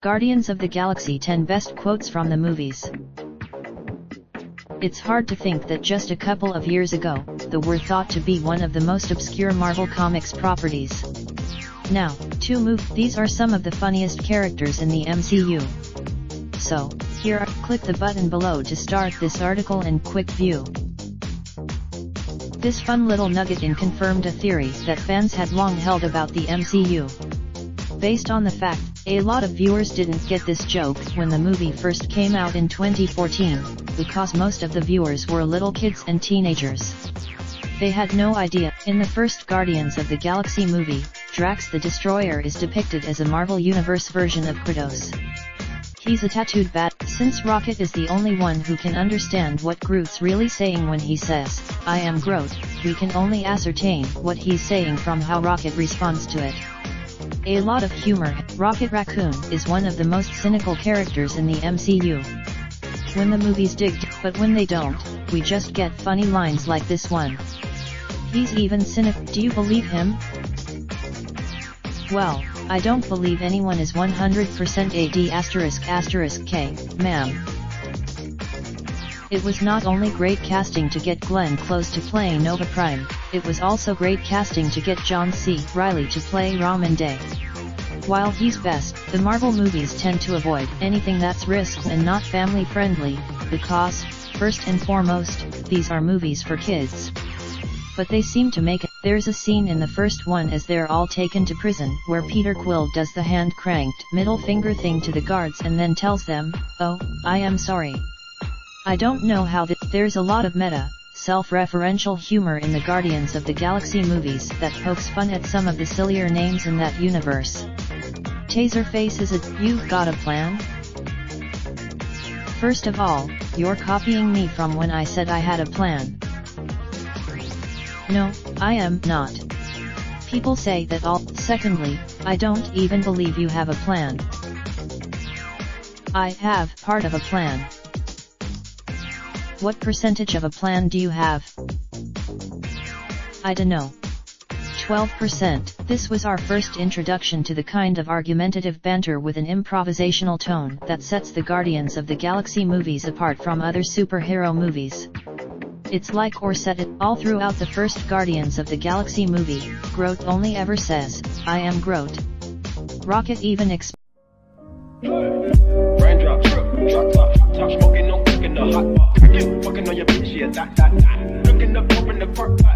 Guardians of the Galaxy 10 Best Quotes from the Movies. It's hard to think that just a couple of years ago, they were thought to be one of the most obscure Marvel Comics properties. Now, these are some of the funniest characters in the MCU. So, click the button below to start this article in quick view. This fun little nugget confirmed a theory that fans had long held about the MCU. Based on the fact, a lot of viewers didn't get this joke when the movie first came out in 2014, because most of the viewers were little kids and teenagers. They had no idea. In the first Guardians of the Galaxy movie, Drax the Destroyer is depicted as a Marvel Universe version of Kratos. He's a tattooed bat. Since Rocket is the only one who can understand what Groot's really saying when he says, "I am Groot," we can only ascertain what he's saying from how Rocket responds to it. A lot of humor. Rocket Raccoon is one of the most cynical characters in the MCU. When the movies dig, but when they don't, we just get funny lines like this one. He's even cynical. Do you believe him? Well, I don't believe anyone is 100% AD***K, ma'am. It was not only great casting to get Glenn Close to play Nova Prime, it was also great casting to get John C. Reilly to play Ramen Day. While he's best, the Marvel movies tend to avoid anything that's risky and not family-friendly, because, first and foremost, these are movies for kids. But they seem to make it. There's a scene in the first one as they're all taken to prison, where Peter Quill does the hand-cranked middle finger thing to the guards and then tells them, "Oh, I am sorry." I don't know how there's a lot of meta, self-referential humor in the Guardians of the Galaxy movies that pokes fun at some of the sillier names in that universe. Taserface is "You've got a plan?" First of all, you're copying me from when I said I had a plan. No, I am not. People say that all. Secondly, I don't even believe you have a plan. I have part of a plan. What percentage of a plan do you have? I dunno. 12%. This was our first introduction to the kind of argumentative banter with an improvisational tone that sets the Guardians of the Galaxy movies apart from other superhero movies. It's like or set it all throughout the first Guardians of the Galaxy movie. Groot only ever says, "I am Groot." Rocket even Raindrop, drop top smoking, no cooking the hot pot. Fucking on your bitch, yeah, that. Looking up, open the park pot.